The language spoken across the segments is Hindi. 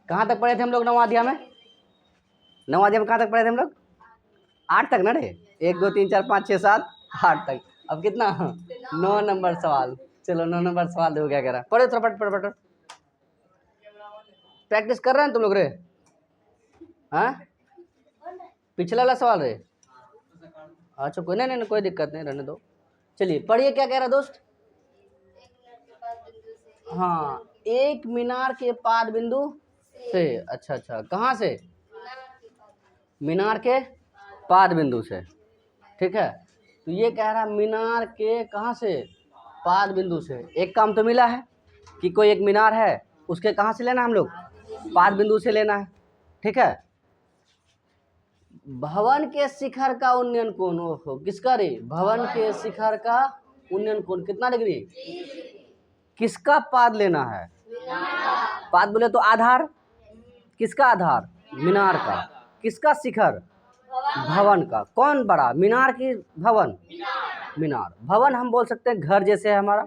कहाँ तक पढ़े थे हम लोग नवाध्याय में? नवाध्याय में कहाँ तक पढ़े थे हम लोग? 8 तक ना रे? 1 2 3 4 5 6 7 8 तक। अब कितना? 9 नंबर सवाल। चलो 9 नंबर सवाल देखो क्या कह रहा है। पढ़ो थोड़ा पढ़ प्रैक्टिस कर रहे हैं तुम लोग रे? हाँ, पिछला वाला सवाल रे? अच्छा कोई नहीं, कोई दिक्कत नहीं, रहने दो। चलिए पढ़िए क्या कह रहा दोस्त। हाँ, एक मीनार के पाद बिंदु से। अच्छा, कहाँ से? मीनार के पाद बिंदु से। ठीक है, तो ये कह रहा मीनार के कहाँ से? पाद बिंदु से। एक काम तो मिला है कि कोई एक मीनार है, उसके कहाँ से लेना हम लोग? पाद बिंदु से लेना है। ठीक है, भवन के शिखर का उन्नयन कोण, ओहो किसका रे? भवन के शिखर का उन्नयन कोण कितना डिग्री? किसका पाद लेना है? पाद बोले तो आधार। किसका आधार? मीनार का। किसका शिखर? भवन का। कौन बड़ा, मीनार की भवन? मीनार। भवन हम बोल सकते हैं घर जैसे है हमारा,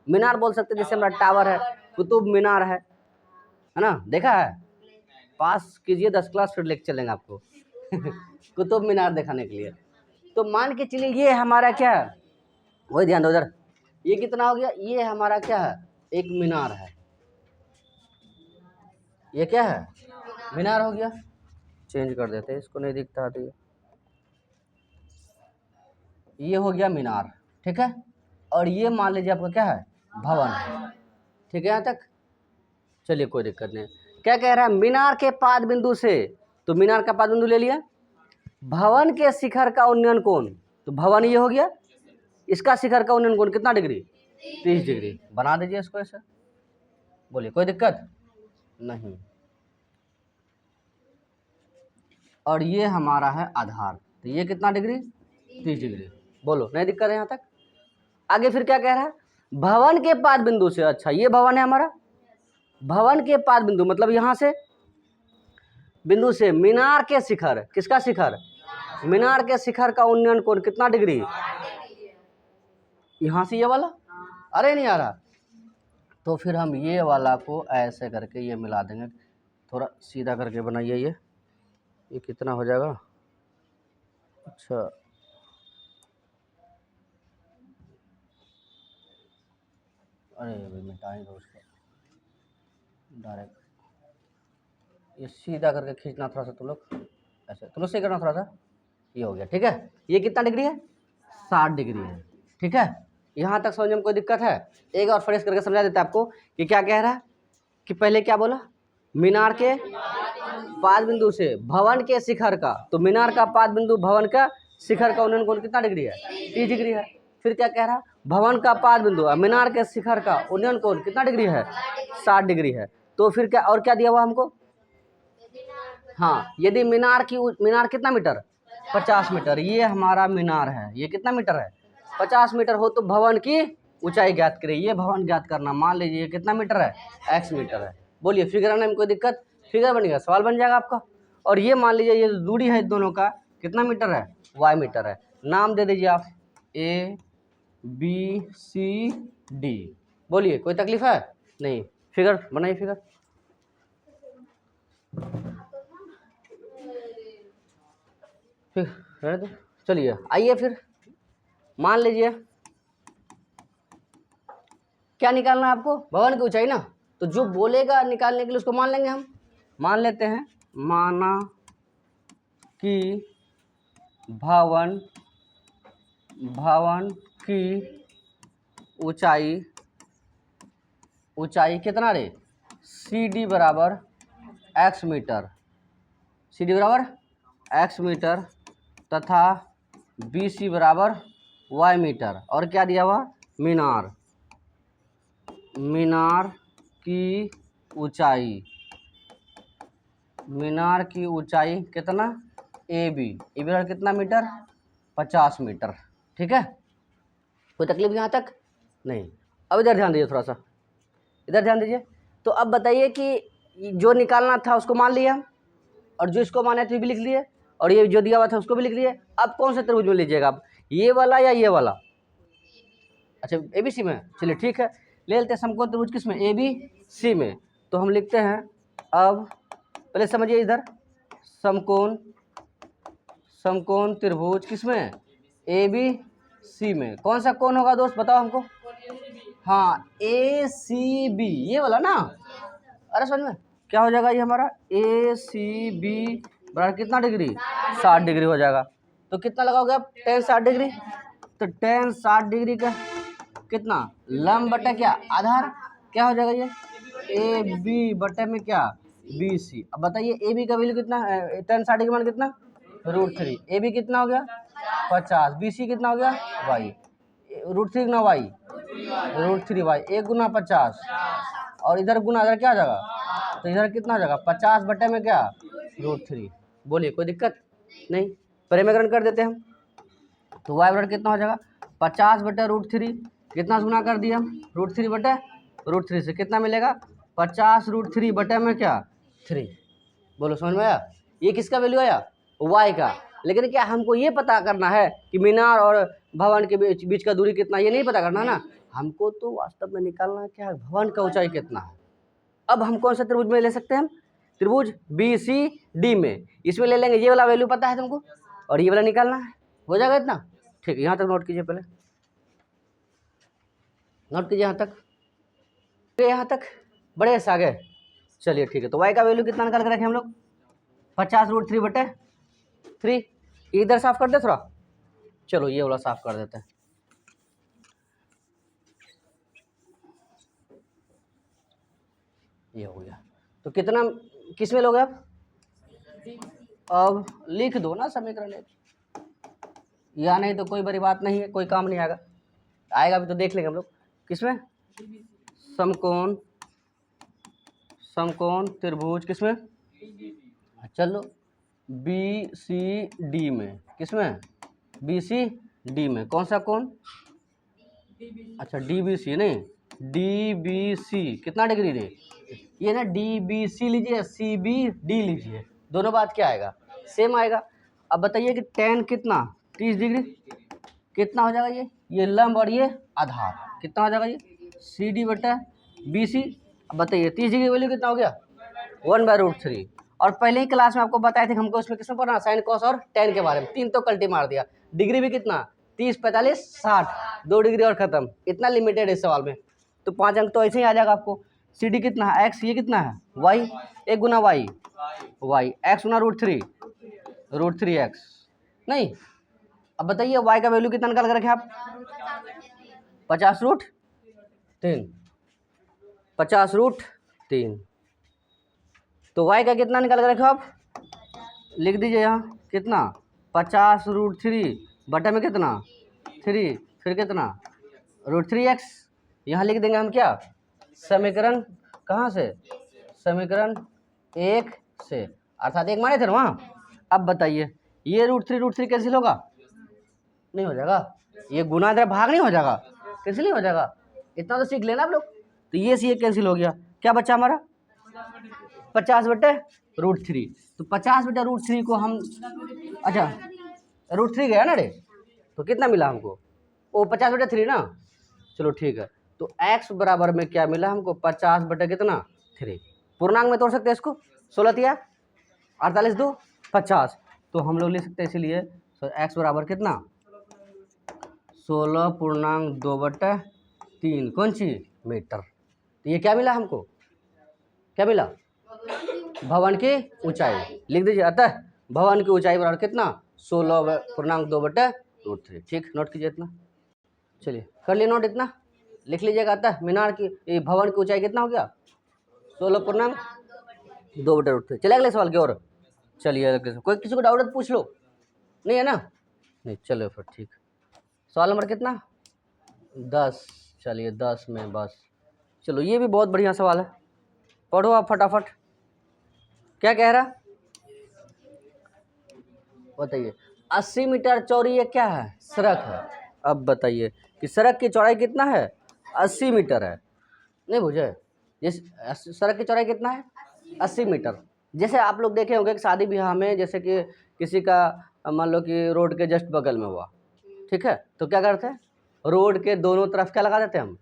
मीनार बोल सकते हैं जैसे हमारा टावर है, कुतुब मीनार है ना? देखा है? पास कीजिए 10 क्लास, फिर लेके चलेंगे आपको कुतुब मीनार दिखाने के लिए। तो मान के चलिए ये हमारा क्या है, वही ध्यान दो उधर, ये कितना हो गया? ये हमारा क्या है? एक मीनार है। ये क्या है? मीनार हो गया। चेंज कर देते हैं, इसको नहीं दिखता तो ये हो गया मीनार। ठीक है, और ये मान लीजिए आपका क्या है? भवन है। ठीक है यहाँ तक? चलिए कोई दिक्कत नहीं। क्या कह रहा है? मीनार के पाद बिंदु से, तो मीनार का पाद बिंदु ले लिया। भवन के शिखर का उन्नयन कोण, तो भवन ये हो गया, इसका शिखर का उन्नयन कोण कितना डिग्री? 30 डिग्री। बना दीजिए इसको ऐसे, बोलिए कोई दिक्कत नहीं। और ये हमारा है आधार, तो ये कितना डिग्री? 30 डिग्री। बोलो नहीं दिक्कत है यहाँ तक? आगे फिर क्या कह रहा है? भवन के पाद बिंदु से, अच्छा ये भवन है हमारा, भवन के पाद बिंदु मतलब यहाँ से बिंदु से मीनार के शिखर, किसका शिखर? मीनार के शिखर का उन्नयन कोण कितना डिग्री? यहाँ से ये वाला, अरे नहीं आ रहा, तो फिर हम ये वाला को ऐसे करके ये मिला देंगे। थोड़ा सीधा करके बनाइए, ये कितना हो जाएगा? अच्छा अरे अभी मिटा ही दो उसको डायरेक्ट, ये सीधा करके खींचना थोड़ा सा, तुम लोग ऐसे, तुम लोग सही करना थोड़ा सा। ये हो गया। ठीक है, ये कितना डिग्री है? 60 डिग्री है। ठीक है, यहाँ तक समझने में कोई दिक्कत है? एक और फ्रेश करके समझा देता है आपको कि क्या कह रहा है कि पहले क्या बोला? मीनार के पाद बिंदु से भवन के शिखर का, तो मीनार का पाद बिंदु भवन का शिखर का उन्नयन कोण कितना डिग्री है? 30 डिग्री है। फिर क्या कह रहा? भवन का पाद बिंदु मीनार के शिखर का उन्नयन कोण कितना डिग्री है? 60 डिग्री है। तो फिर क्या और क्या दिया हुआ हमको? हाँ, यदि मीनार कितना मीटर? 50 मीटर। ये हमारा मीनार है, ये कितना मीटर है? 50 मीटर हो, तो भवन की ऊंचाई ज्ञात करें। ये भवन ज्ञात करना, मान लीजिए ये कितना मीटर है? x मीटर है। बोलिए फिगर आने में कोई दिक्कत? फिगर बनेगा, सवाल बन जाएगा आपका। और ये मान लीजिए ये दूरी है दोनों का कितना मीटर है? y मीटर है। नाम दे दीजिए आप A B C D। बोलिए कोई तकलीफ है? नहीं। फिगर बनाइए, फिगर। फिर तो चलिए आइए, फिर मान लीजिए क्या निकालना है आपको? भवन की ऊंचाई ना, तो जो बोलेगा निकालने के लिए उसको मान लेंगे हम। मान लेते हैं, माना कि भवन की ऊंचाई कितना रे? CD बराबर x मीटर, CD बराबर x मीटर तथा BC बराबर y मीटर। और क्या दिया हुआ? मीनार की ऊंचाई कितना? AB बराबर कितना मीटर? 50 मीटर। ठीक है, कोई तकलीफ यहाँ तक? नहीं। अब इधर ध्यान दीजिए, थोड़ा सा इधर ध्यान दीजिए। तो अब बताइए कि जो निकालना था उसको मान लिया, और जो इसको माना था भी लिख लिए, और ये जो दिया हुआ था उसको भी लिख लिए। अब कौन से त्रिभुज में लीजिएगा आप, ये वाला या ये वाला? अच्छा ABC में, चलिए ठीक है, ले लेते हैं समकोण त्रिभुज किस में? ABC में। तो हम लिखते हैं अब पहले समझिए इधर, समकोण, समकोण त्रिभुज किसमें, ए बी सी में। कौन सा कोण होगा दोस्त बताओ हमको? हाँ ए सी बी, ये वाला ना। अरे समझ में क्या हो जाएगा ये हमारा ए सी बी बराबर कितना डिग्री, 60 डिग्री हो जाएगा। तो कितना लगाओगे आप, टेन 60 डिग्री। तो टेन 60 डिग्री का कितना, लंब बटा क्या, आधार, क्या हो जाएगा ये ए बी बटे में क्या, बी सी। अब बताइए ए बी का वैल्यू कितना है, टेन 60 के मान कितना, √3। ए बी कितना हो गया 50, बी सी कितना हो गया वाई, √3 गुना वाई, √3 वाई, 1 गुना 50 और इधर गुना इधर क्या आ जाएगा, तो इधर कितना आ जाएगा 50 बटे में क्या, √3। बोलिए कोई दिक्कत नहीं, परिमेकरण कर देते हम। तो वाई बराबर कितना हो जाएगा 50 बटे √3, कितना गुना कर दिया हम, √3 बटे √3 से कितना मिलेगा 50 √3 बटे में क्या 3। बोलो समझ में आया, ये किसका वैल्यू आया, वाई का। लेकिन क्या हमको ये पता करना है कि मीनार और भवन के बीच का दूरी कितना, ये नहीं पता करना ना, हमको तो वास्तव में निकालना है क्या, भवन का ऊंचाई कितना है। अब हम कौन सा त्रिभुज में ले सकते हैं, हम त्रिभुज बी सी डी में, इसमें ले लेंगे। ये वाला वैल्यू पता है तुमको और ये वाला निकालना है, हो जाएगा इतना। ठीक है, यहाँ तक नोट कीजिए, पहले नोट कीजिए यहाँ तक, यहाँ तक बड़े से आगे। चलिए ठीक है, तो वाई का वैल्यू कितना निकाल के रखें हम लोग, 50 √3 बटे 3। इधर साफ कर दे थोड़ा, चलो ये वाला साफ कर देते हैं। ये हो गया, तो कितना किस में लोगे आप, अब लिख दो ना समीकरण, या नहीं तो कोई बड़ी बात नहीं है, कोई काम नहीं आएगा, आएगा भी तो देख लेंगे हम लोग। किसमें, समकोण, समकोण त्रिभुज किसमें, चलो बी सी डी में, किसमें बी सी डी में, कौन सा कोण, अच्छा डी बी सी, नहीं डी बी सी कितना डिग्री दे, ये ना डी बी सी लीजिए, सी बी डी लीजिए, दोनों बात क्या आएगा, सेम आएगा। अब बताइए कि टेन कितना 30 डिग्री, कितना हो जाएगा ये लंब और ये आधार, कितना हो जाएगा ये सी डी बटा बी सी। अब बताइए 30 डिग्री वैल्यू कितना हो गया 1/√3। और पहले ही क्लास में आपको बताए थे हमको इसमें किसमें पढ़ना, साइन कॉस और टेन के बारे में, 3 तो कल्टी मार दिया। डिग्री भी कितना 30 45 60, 2 डिग्री और खत्म, इतना लिमिटेड है इस सवाल में। तो 5 अंक तो ऐसे ही आ जाएगा आपको। सी डी कितना है एक्स, ये कितना है वाई, 1 गुना वाई, वाई एक्स गुना √3 एक्स, नहीं। अब बताइए वाई का वैल्यू कितना निकाल कर रखे आप, 50 √3, 50 √3। तो वाई का कितना निकाल कर रखे आप, लिख दीजिए यहाँ कितना 50 √3 बटे में कितना 3, फिर कितना √3x, यहाँ लिख देंगे हम क्या, समीकरण कहाँ से, समीकरण 1 से, अर्थात 1 माने थे ना वहाँ। अब बताइए ये √3 कैंसिल होगा, नहीं हो जाएगा, ये गुना इधर भाग नहीं हो जाएगा, कैंसिल नहीं हो जाएगा, इतना तो सीख लेना आप लोग। तो ये से ये कैंसिल हो गया, क्या बचा हमारा 50 बटे √3। तो 50 बटे √3 को हम, अच्छा √3 गया ना रे, तो कितना मिला हमको, वो 50 बटे 3 ना, चलो ठीक है। तो x बराबर में क्या मिला हमको 50 बटे कितना 3, पूर्णांक में तोड़ सकते हैं इसको, 16 तिया 48 2 50, तो हम लोग ले सकते हैं इसीलिए x बराबर कितना 16.2/3 कौन सी मीटर। तो ये क्या मिला हमको, क्या मिला भवन की ऊंचाई, लिख दीजिए अतः भवन की ऊंचाई बराबर कितना 16.2/√3। ठीक, नोट कीजिए इतना, चलिए कर लिए नोट, इतना लिख लीजिएगा। अतः मीनार की भवन की ऊंचाई कितना हो गया 16.2/√3। चले अगले सवाल की ओर, चलिए कोई किसी को डाउट पूछ लो, नहीं है ना, नहीं चलो फिर ठीक। सवाल नंबर कितना 10, चलिए 10 में बस, चलो ये भी बहुत बढ़िया सवाल है, पढ़ो आप फटाफट। क्या कह रहा, बताइए 80 मीटर चौड़ी ये क्या है, सड़क है। अब बताइए कि सड़क की चौड़ाई कितना है 80 मीटर है, नहीं बुझे, जैसे सड़क की चौड़ाई कितना है 80 मीटर। जैसे आप लोग देखे होंगे कि शादी ब्याह में, जैसे कि किसी का मान लो कि रोड के जस्ट बगल में हुआ, ठीक है, तो क्या करते हैं रोड के दोनों तरफ क्या लगा देते हैं हम,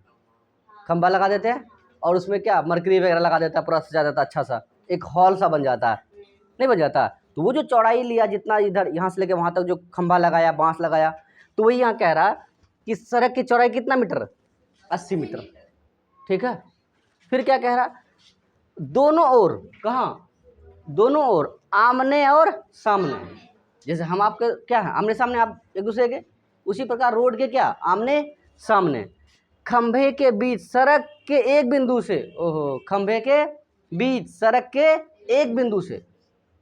खंभा लगा देते हैं, और उसमें क्या मरकरी वगैरह लगा देता है, पूरा सजा देता है अच्छा सा, एक हॉल सा बन जाता है, नहीं बन जाता? तो वो जो चौड़ाई लिया जितना इधर यहाँ से लेके वहाँ तक जो खंभा लगाया, बांस लगाया, तो वही यहाँ कह रहा कि सड़क की चौड़ाई कितना मीटर? 80 मीटर। ठीक है, फिर क्या कह रहा? दोनों ओर, कहाँ? दोनों ओर, आमने और सामने। जैसे हम आपके क्या है, आमने सामने आप एक दूसरे के, उसी प्रकार रोड के क्या, आमने सामने। खंभे के बीच सड़क के एक बिंदु से, ओहो, खंभे के बीच सड़क के एक बिंदु से,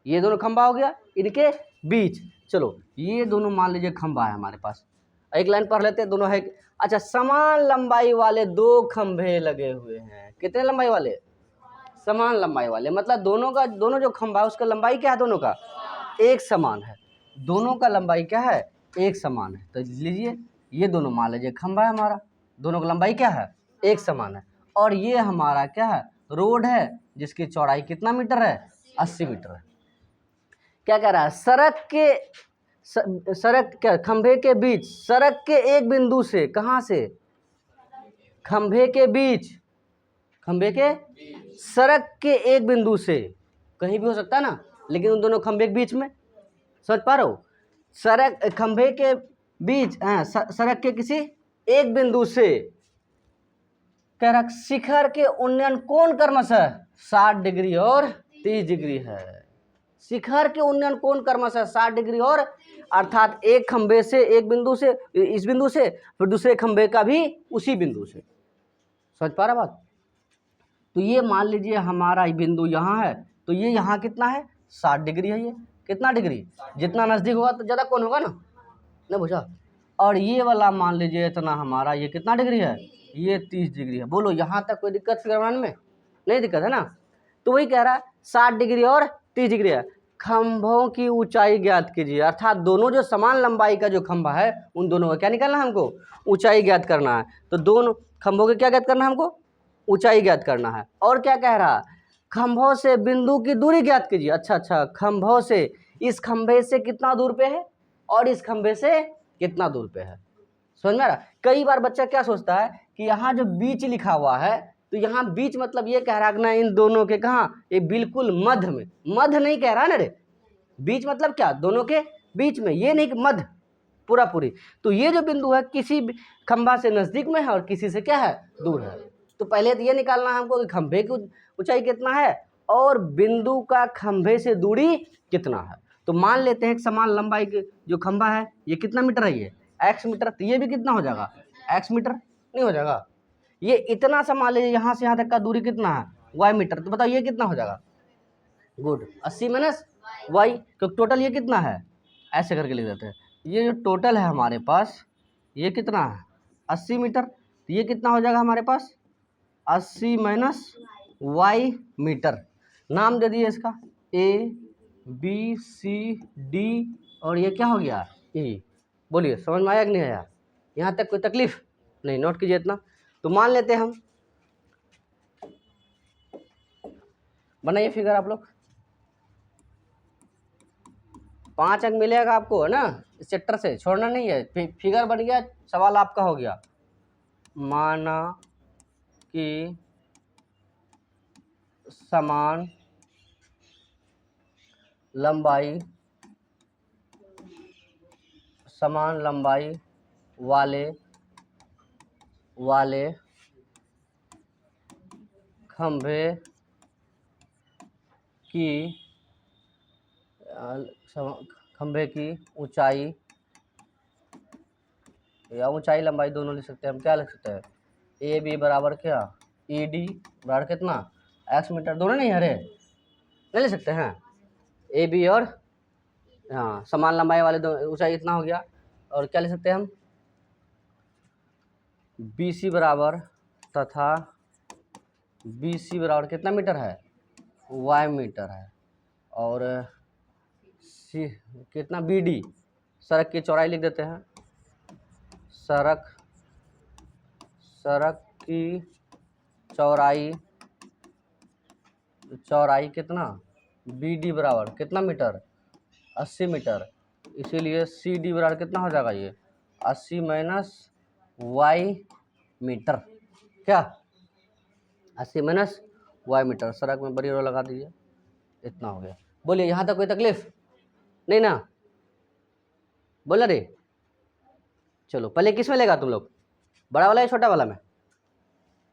ये दोनों खंभा हो गया, इनके बीच। चलो ये दोनों मान लीजिए खंभा है हमारे पास, एक लाइन पढ़ लेते हैं, दोनों है। अच्छा, समान लंबाई वाले दो खंभे लगे हुए हैं। कितने लंबाई वाले? समान लंबाई वाले, मतलब दोनों जो खंभा है उसका लंबाई क्या है? दोनों का एक समान है। दोनों का लंबाई क्या है? एक समान है। तो लीजिए ये दोनों मान लीजिए खंभा है हमारा, दोनों का लंबाई क्या है? एक समान है। और ये हमारा क्या है? रोड है, जिसकी चौड़ाई कितना मीटर है? 80 मीटर है। क्या कह रहा है? सड़क क्या, खंभे के बीच सड़क के एक बिंदु से, कहाँ से? खंभे के बीच, खंभे के सड़क के एक बिंदु से, कहीं भी हो सकता है ना, लेकिन उन दोनों खंभे के बीच में, समझ पा रहे हो? सड़क, खंभे के बीच, सड़क के किसी एक बिंदु से, कह रहा शिखर के उन्नयन कोण क्रमशः 60 डिग्री और 30 डिग्री है। शिखर के उन्नयन कोण क्रमशः 60 डिग्री और, अर्थात एक खंभे से एक बिंदु से, इस बिंदु से, फिर दूसरे खंभे का भी उसी बिंदु से। समझ पा रहा बात? तो ये मान लीजिए हमारा बिंदु यहाँ है, तो ये यहाँ कितना है? 60 डिग्री है। ये कितना डिग्री? जितना नज़दीक होगा तो ज़्यादा कौन होगा ना, नहीं बुझा? और ये वाला मान लीजिए इतना हमारा, ये कितना डिग्री है? ये 30 डिग्री है। बोलो यहाँ तक कोई दिक्कत फिगर बनाने में? नहीं दिक्कत है ना? तो वही कह रहा है 60 डिग्री और 30 डिग्री है। खंभों की ऊंचाई ज्ञात कीजिए, अर्थात दोनों जो समान लंबाई का जो खंभा है उन दोनों का क्या निकालना है हमको? ऊंचाई ज्ञात करना है। तो दोनों खंभों के क्या ज्ञात करना है हमको? ऊंचाई ज्ञात करना है। और क्या कह रहा? खंभों से बिंदु की दूरी ज्ञात कीजिए। अच्छा, खंभों से, इस खंभे से कितना दूर पे है और इस खंभे से कितना दूर पे है। समझ में आ रहा? कई बार बच्चा क्या सोचता है कि यहाँ जो बीच लिखा हुआ है, तो यहाँ बीच मतलब ये कह रहा है ना इन दोनों के कहाँ? ये बिल्कुल मध्य में। मध्य नहीं कह रहा ना रे, बीच मतलब क्या? दोनों के बीच में, ये नहीं कि मध्य पूरा पूरी। तो ये जो बिंदु है किसी खंभा से नजदीक में है और किसी से क्या है? दूर है। तो पहले तो ये निकालना है हमको कि खंभे की ऊंचाई कितना है और बिंदु का खंभे से दूरी कितना है। तो मान लेते हैं समान लंबाई के जो खंभा है ये कितना मीटर है? ये x मीटर। तो ये भी कितना हो जाएगा? x मीटर नहीं हो जाएगा? ये इतना सा मान लीजिए यहाँ से यहाँ तक का दूरी कितना है? y metre. तो बताओ ये कितना हो जाएगा? गुड, 80 माइनस y, क्योंकि टोटल ये कितना है? ऐसे करके लिख देते हैं। ये जो टोटल है हमारे पास ये कितना है? 80 मीटर। तो ये कितना हो जाएगा हमारे पास? 80 माइनस y मीटर। नाम दे दिए इसका a b c d और ये क्या हो गया? e। बोलिए समझ में आया कि नहीं आया? यहाँ तक कोई तकलीफ नहीं? नोट कीजिए इतना। तो मान लेते हैं हम, बनाइए फिगर आप लोग। 5 अंक मिलेगा आपको, है ना? इस चैप्टर से छोड़ना नहीं है। फिगर बन गया, सवाल आपका हो गया। माना कि समान लंबाई वाले खंभे की ऊंचाई या ऊंचाई लंबाई दोनों लिख सकते हैं हम। क्या लिख सकते हैं? ए बी बराबर क्या? ई डी बराबर कितना? x metre. दोनों नहीं हरे नहीं लिख सकते हैं? ए बी और हाँ समान लंबाई वाले दो ऊंचाई इतना हो गया। और क्या लिख सकते हैं हम? बी सी बराबर तथा बी सी बराबर कितना मीटर है? y मीटर है। और सी कितना? बी डी, सड़क की चौड़ाई लिख देते हैं। सड़क की चौड़ाई कितना? बी डी बराबर कितना मीटर? 80 मीटर। इसीलिए सी डी बराबर कितना हो जाएगा? ये 80 माइनस वाई मीटर। क्या? 80 माइनस वाई मीटर। सड़क में बड़ी रो लगा दीजिए। इतना हो गया। बोलिए यहाँ तक कोई तकलीफ नहीं ना? बोला रे। चलो पहले किस में लेगा तुम लोग, बड़ा वाला या छोटा वाला में?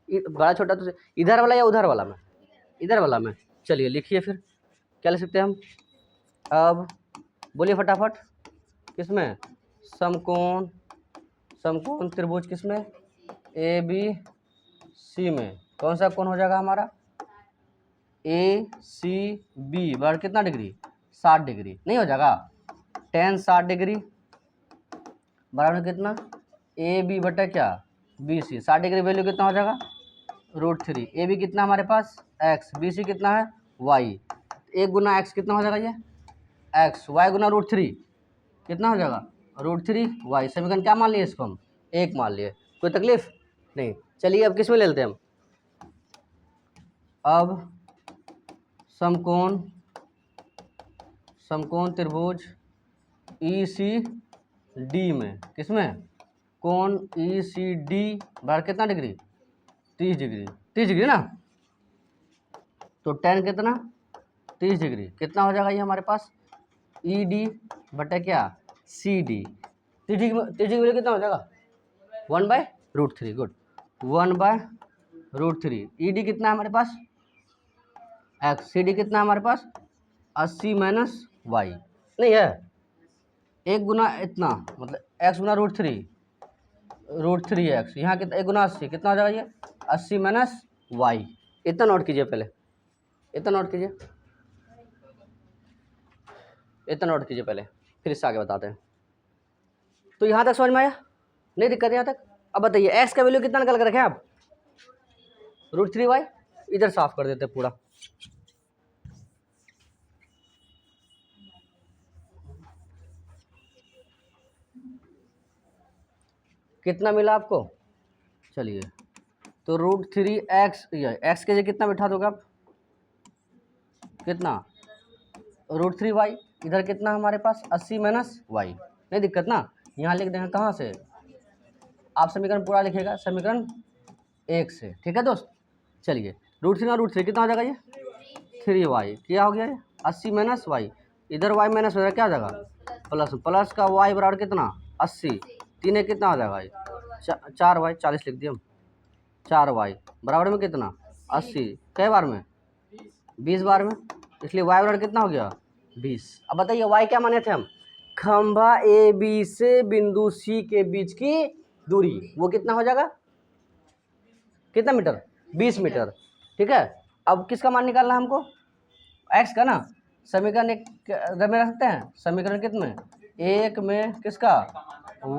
बड़ा छोटा तो इधर वाला या उधर वाला में? इधर वाला में। चलिए लिखिए फिर क्या लिख सकते हैं हम अब, बोलिए फटाफट। किसमें? समकोण, समकोण त्रिभुज किसमें? ए बी सी में। कौन सा कोण हो जाएगा हमारा? ए सी बी बराबर कितना डिग्री? 60 डिग्री। नहीं हो जाएगा? tan 60 डिग्री बराबर कितना? ए बी बटा क्या? B C. 60 डिग्री वैल्यू कितना हो जाएगा? √3। ए बी कितना हमारे पास? x। बी सी कितना है? y। 1 गुना x कितना हो जाएगा ये? x। y गुना √3 कितना हो जाएगा? √3y। समीकरण क्या मान लिए इसको हम? 1 मान लिए। कोई तकलीफ नहीं। चलिए अब किस में ले लेते हैं हम? अब समकोण, समकोण त्रिभुज ई सी डी में। किसमें? कोण ई सी डी बराबर कितना डिग्री? 30 डिग्री। 30 डिग्री ना? तो tan कितना? 30 डिग्री। कितना हो जाएगा ये हमारे पास? ई डी बटा क्या? C D. 30 डिग्री कितना हो जाएगा? 1/√3। गुड, 1/√3। ई डी कितना है हमारे पास? x। सी डी कितना है हमारे पास? 80 माइनस वाई। नहीं है? 1 गुना इतना मतलब x गुना √3x। यहाँ कितना? 1 गुना 80 कितना हो जाएगा ये? 80 माइनस वाई। इतना नोट कीजिए पहले, इतना नोट कीजिए, इतना नोट कीजिए पहले, फिर इससे आगे बताते हैं। तो यहाँ तक समझ में आया? नहीं दिक्कत यहाँ तक? अब बताइए x का वैल्यू कितना निकाल कर रखें आप? √3y। इधर साफ कर देते पूरा। कितना मिला आपको? चलिए तो √3x, x के जगह कितना बिठा दोगे आप? कितना? √3y। इधर कितना हमारे पास? 80 माइनस वाई। नहीं दिक्कत ना? यहाँ लिख देंगे कहाँ से? आप समीकरण पूरा लिखेगा समीकरण 1 से। ठीक है दोस्त? चलिए √3 और √3 कितना हो जाएगा ये? 3y। क्या हो गया ये? 80 माइनस वाई। इधर y माइनस हो जाएगा, क्या हो जाएगा? प्लस। प्लस का y बराबर कितना? 80। 3 कितना हो जाएगा ये? 4y। 40 लिख दिए हम। 4y बराबर में कितना? 80। कई बार में? 20 बार में। इसलिए y बराबर कितना हो गया? 20। अब बताइए y क्या माने थे हम? खंभा ए बी से बिंदु सी के बीच की दूरी, वो कितना हो जाएगा? कितना मीटर? 20 मीटर। ठीक है। अब किसका मान निकालना है हमको? x का ना। समीकरण 1 में रख सकते हैं। समीकरण कितने? 1 में किसका?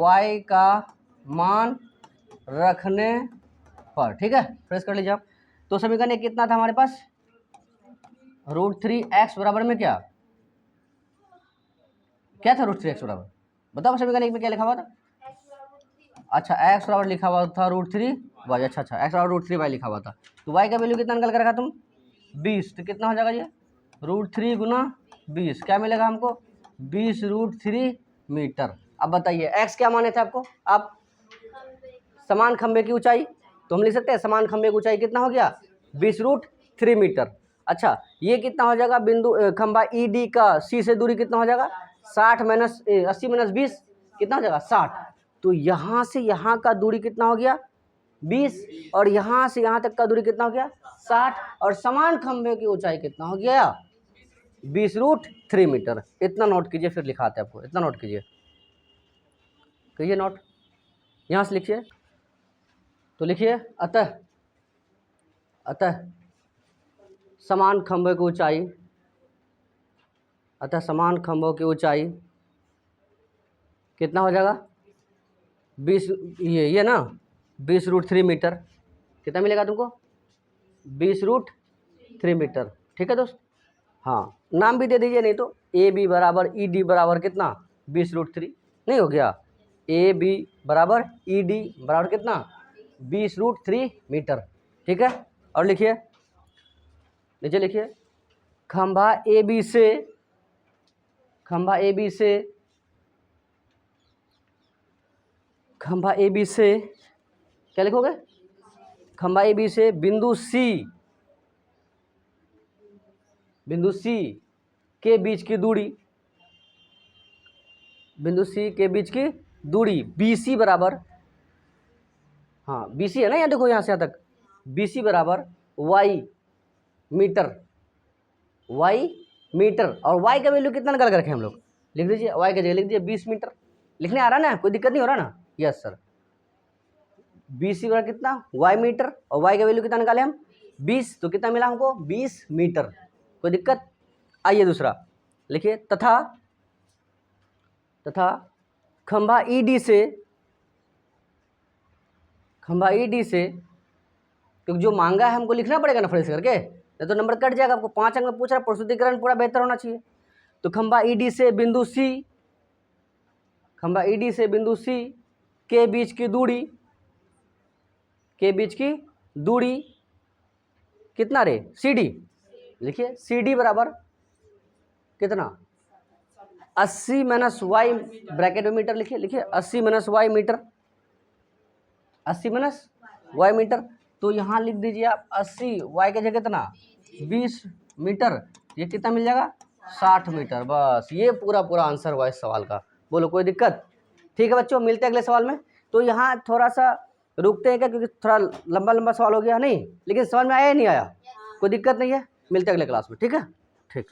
y का मान रखने पर। ठीक है, फ्रेश कर लीजिए आप। तो समीकरण 1 कितना था हमारे पास? √3x बराबर में क्या? क्या था √3x बराबर? बताओ समीकरण 1 में क्या लिखा हुआ था? अच्छा x बराबर लिखा हुआ था √3y। अच्छा x बराबर √3y लिखा हुआ था। तो y का वैल्यू कितना निकल कर रखा तुम? 20। तो कितना हो जाएगा ये? √3 गुना 20। क्या मिलेगा हमको? 20√3 मीटर। अब बताइए x क्या माने थे आपको? आप समान खंभे की ऊंचाई, तो हम लिख सकते हैं समान खंभे की ऊंचाई कितना हो गया? 20√3 मीटर। अच्छा ये कितना हो जाएगा? बिंदु खंभा ई डी का सी से दूरी कितना हो जाएगा? 60 माइनस 80 माइनस 20 कितना हो जाएगा? 60। तो यहाँ से यहाँ का दूरी कितना हो गया? 20। और यहाँ से यहाँ तक का दूरी कितना हो गया? 60। और समान खंभे की ऊंचाई कितना हो गया? 20√3 मीटर। इतना नोट कीजिए, फिर लिखाते हैं आपको। इतना नोट कीजिए, कीजिए नोट। यहाँ से लिखिए, तो लिखिए अतः, अतः समान खंभे की ऊंचाई, अतः समान खंभों की ऊंचाई कितना हो जाएगा? 20, ये ना 20√3 मीटर। कितना मिलेगा तुमको? 20√3 मीटर। ठीक है दोस्त? हाँ नाम भी दे दीजिए, नहीं तो ए बी बराबर ई डी बराबर कितना? 20√3। नहीं हो गया? ए बी बराबर ई डी बराबर कितना? 20√3 मीटर। ठीक है। और लिखिए, नीचे लिखिए खंभा ए बी से, खंभा ए बी से, खंभा ए बी से क्या लिखोगे? खंभा ए बी से बिंदु सी, बिंदु सी के बीच की दूरी, बिंदु सी के बीच की दूरी BC बराबर, हाँ BC है ना, यहाँ देखो यहाँ से यहाँ तक, BC बराबर y मीटर, y मीटर, और y का वैल्यू कितना निकाल कर रखे हम लोग, लिख दीजिए y का जगह लिख दीजिए 20 मीटर, लिखने आ रहा ना, कोई दिक्कत नहीं हो रहा ना। यस सर, BC बराबर कितना y मीटर, और y का वैल्यू कितना निकाले हम 20, तो कितना मिला हमको 20 मीटर, कोई दिक्कत। आइए दूसरा लिखिए, तथा खंभा ED से, खंभा ED से, क्योंकि जो मांगा है हमको लिखना पड़ेगा ना फ्रेश करके, नहीं तो नंबर कट जाएगा, आपको 5 अंक में पूछ रहा है, प्रस्तुतिकरण पूरा बेहतर होना चाहिए। तो खंभा ED से बिंदु C, खंभा ED से बिंदु C के बीच की दूरी, के बीच की दूरी कितना रे CD, लिखिए CD बराबर कितना 80 माइनस वाई, ब्रैकेट में मीटर लिखिए, लिखिए 80 minus Y metre, 80 minus Y metre, तो यहाँ लिख दीजिए आप 80, वाई के जगह कितना 20 मीटर, ये कितना मिल जाएगा 60 मीटर। बस ये पूरा पूरा आंसर हुआ इस सवाल का। बोलो कोई दिक्कत? ठीक है बच्चों, मिलते हैं अगले सवाल में। तो यहाँ थोड़ा सा रुकते हैं क्या, क्योंकि थोड़ा लंबा लंबा सवाल हो गया नहीं, लेकिन समझ में आया नहीं आया, कोई दिक्कत नहीं है, मिलते हैं अगले क्लास में। ठीक है, ठीक।